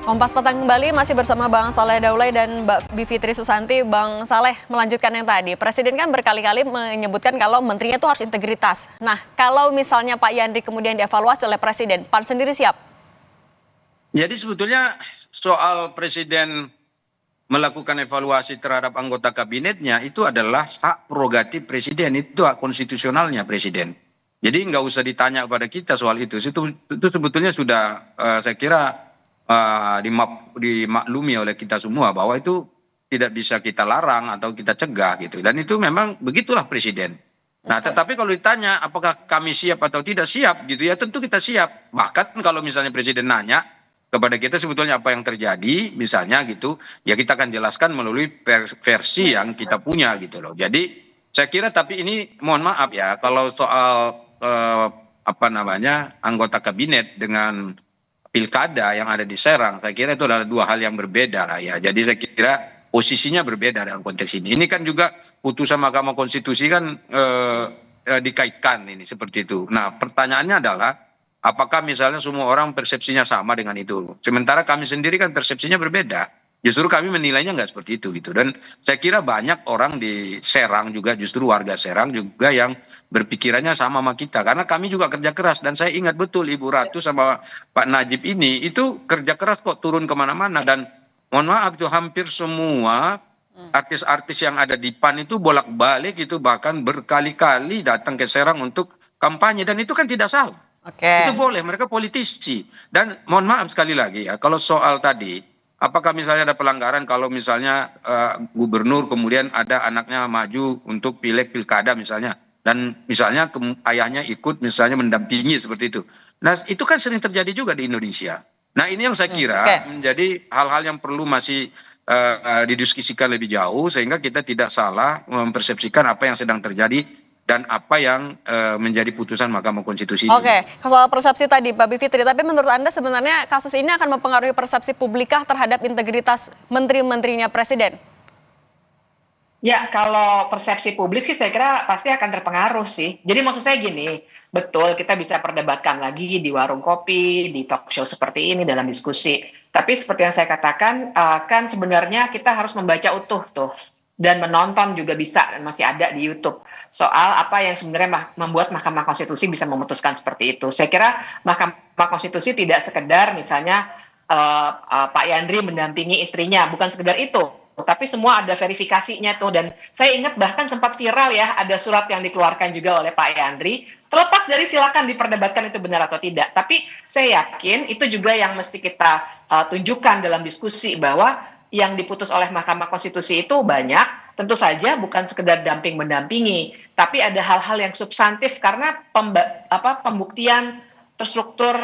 Kompas Petang kembali masih bersama Bang Saleh Daulay dan Mbak Bivitri Susanti. Bang Saleh, melanjutkan yang tadi. Presiden kan berkali-kali menyebutkan kalau menterinya itu harus integritas. Nah, kalau misalnya Pak Yandri kemudian dievaluasi oleh Presiden, PAN sendiri siap? Jadi sebetulnya soal Presiden melakukan evaluasi terhadap anggota kabinetnya itu adalah hak prerogatif Presiden, itu hak konstitusionalnya Presiden. Jadi nggak usah ditanya kepada kita soal itu. Itu sebetulnya sudah saya kira dimaklumi oleh kita semua bahwa itu tidak bisa kita larang atau kita cegah gitu. Dan itu memang begitulah Presiden. Nah, tetapi kalau ditanya apakah kami siap atau tidak siap gitu ya, tentu kita siap. Bahkan kalau misalnya Presiden nanya kepada kita sebetulnya apa yang terjadi misalnya gitu, ya kita akan jelaskan melalui versi yang kita punya gitu loh. Jadi saya kira, tapi ini mohon maaf ya, kalau soal apa namanya anggota kabinet dengan pilkada yang ada di Serang, saya kira itu adalah dua hal yang berbeda lah ya. Jadi saya kira posisinya berbeda dalam konteks ini. Ini kan juga putusan Mahkamah Konstitusi kan dikaitkan ini seperti itu. Nah, pertanyaannya adalah apakah misalnya semua orang persepsinya sama dengan itu? Sementara kami sendiri kan persepsinya berbeda. Justru kami menilainya nggak seperti itu gitu. Dan saya kira banyak orang di Serang juga, justru warga Serang juga yang berpikirannya sama kita. Karena kami juga kerja keras. Dan saya ingat betul Ibu Ratu sama Pak Najib ini itu kerja keras kok turun kemana-mana. Dan mohon maaf itu hampir semua artis-artis yang ada di PAN itu bolak-balik itu bahkan berkali-kali datang ke Serang untuk kampanye. Dan itu kan tidak salah. Itu boleh, mereka politisi. Dan mohon maaf sekali lagi ya, kalau soal tadi, apakah misalnya ada pelanggaran kalau misalnya gubernur kemudian ada anaknya maju untuk pileg pilkada misalnya, dan misalnya ayahnya ikut misalnya mendampingi seperti itu. Nah, itu kan sering terjadi juga di Indonesia. Nah, ini yang saya kira menjadi hal-hal yang perlu masih didiskusikan lebih jauh sehingga kita tidak salah mempersepsikan apa yang sedang terjadi dan apa yang menjadi putusan Mahkamah Konstitusi. Oke, soal persepsi tadi Pak Bivitri, tapi menurut Anda sebenarnya kasus ini akan mempengaruhi persepsi publikah terhadap integritas menteri-menterinya Presiden? Ya, kalau persepsi publik sih saya kira pasti akan terpengaruh sih. Jadi maksud saya gini, betul kita bisa perdebatkan lagi di warung kopi, di talk show seperti ini dalam diskusi. Tapi seperti yang saya katakan, kan sebenarnya kita harus membaca utuh tuh. Dan menonton juga bisa, dan masih ada di YouTube. Soal apa yang sebenarnya membuat Mahkamah Konstitusi bisa memutuskan seperti itu. Saya kira Mahkamah Konstitusi tidak sekedar misalnya Pak Yandri mendampingi istrinya, bukan sekedar itu. Tapi semua ada verifikasinya tuh, dan saya ingat bahkan sempat viral ya, ada surat yang dikeluarkan juga oleh Pak Yandri, terlepas dari silakan diperdebatkan itu benar atau tidak, tapi saya yakin itu juga yang mesti kita tunjukkan dalam diskusi, bahwa yang diputus oleh Mahkamah Konstitusi itu banyak, tentu saja bukan sekedar damping mendampingi, tapi ada hal-hal yang substantif karena pembuktian terstruktur,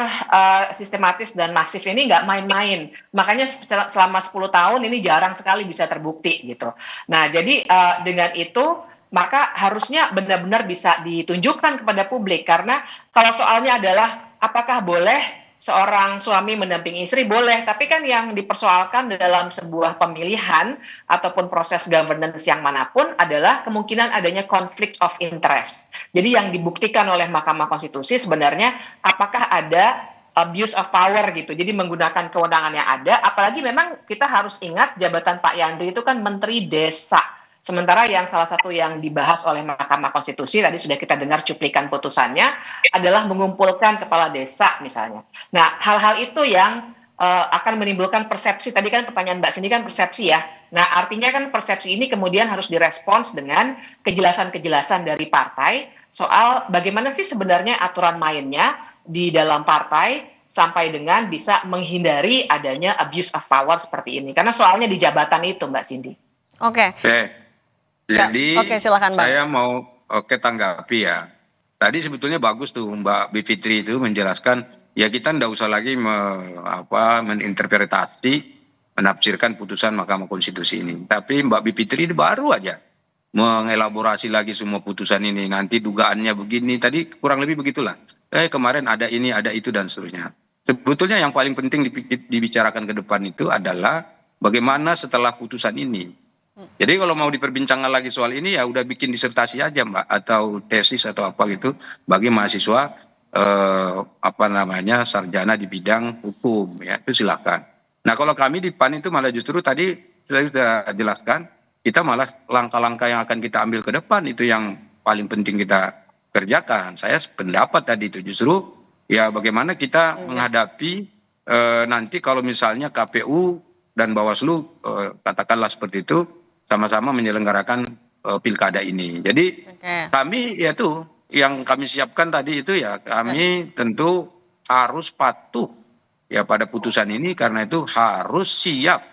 sistematis dan masif ini nggak main-main. Makanya selama 10 tahun ini jarang sekali bisa terbukti gitu. Nah, jadi dengan itu maka harusnya benar-benar bisa ditunjukkan kepada publik, karena kalau soalnya adalah apakah boleh seorang suami mendampingi istri, boleh, tapi kan yang dipersoalkan dalam sebuah pemilihan ataupun proses governance yang manapun adalah kemungkinan adanya conflict of interest. Jadi yang dibuktikan oleh Mahkamah Konstitusi sebenarnya apakah ada abuse of power gitu, jadi menggunakan kewenangan yang ada, apalagi memang kita harus ingat jabatan Pak Yandri itu kan Menteri Desa. Sementara yang salah satu yang dibahas oleh Mahkamah Konstitusi, tadi sudah kita dengar cuplikan putusannya, adalah mengumpulkan kepala desa misalnya. Nah, hal-hal itu yang akan menimbulkan persepsi, tadi kan pertanyaan Mbak Cindy kan persepsi ya. Nah, artinya kan persepsi ini kemudian harus direspons dengan kejelasan-kejelasan dari partai soal bagaimana sih sebenarnya aturan mainnya di dalam partai sampai dengan bisa menghindari adanya abuse of power seperti ini. Karena soalnya di jabatan itu, Mbak Cindy. Oke. Jadi silakan, Bang. saya mau tanggapi ya. Tadi sebetulnya bagus tuh Mbak Bivitri itu menjelaskan, ya kita nggak usah lagi meninterpretasi, menafsirkan putusan Mahkamah Konstitusi ini. Tapi Mbak Bivitri ini baru aja mengelaborasi lagi semua putusan ini. Nanti dugaannya begini, tadi kurang lebih begitulah. Kemarin ada ini, ada itu dan seterusnya. Sebetulnya yang paling penting dibicarakan ke depan itu adalah bagaimana setelah putusan ini. Jadi kalau mau diperbincangkan lagi soal ini ya udah bikin disertasi aja Mbak, atau tesis atau apa gitu bagi mahasiswa sarjana di bidang hukum ya, itu silakan. Nah kalau kami di PAN itu malah justru tadi saya sudah jelaskan, kita malah langkah-langkah yang akan kita ambil ke depan itu yang paling penting kita kerjakan. Saya pendapat tadi itu justru ya bagaimana kita menghadapi nanti kalau misalnya KPU dan Bawaslu katakanlah seperti itu sama-sama menyelenggarakan pilkada ini. Jadi kami ya tuh yang kami siapkan tadi itu ya kami tentu harus patuh ya pada putusan ini karena itu harus siap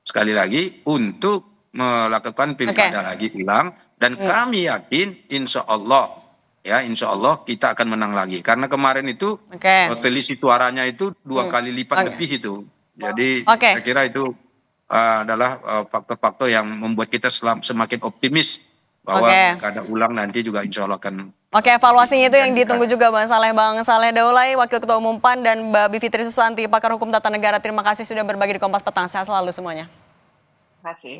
sekali lagi untuk melakukan pilkada lagi ulang dan kami yakin insya Allah kita akan menang lagi karena kemarin itu selisih suaranya itu 2 kali lipat lebih itu. Jadi saya kira itu adalah faktor-faktor yang membuat kita semakin optimis bahwa pilkada ulang nanti juga insya Allah akan. Evaluasinya itu yang ditunggu juga Bang Saleh Daulay, Wakil Ketua Umum PAN, dan Mbak Bivitri Susanti, pakar hukum tata negara. Terima kasih sudah berbagi di Kompas Petang. Sehat selalu semuanya. Terima kasih.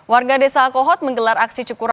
Warga Desa Kohot menggelar aksi cukur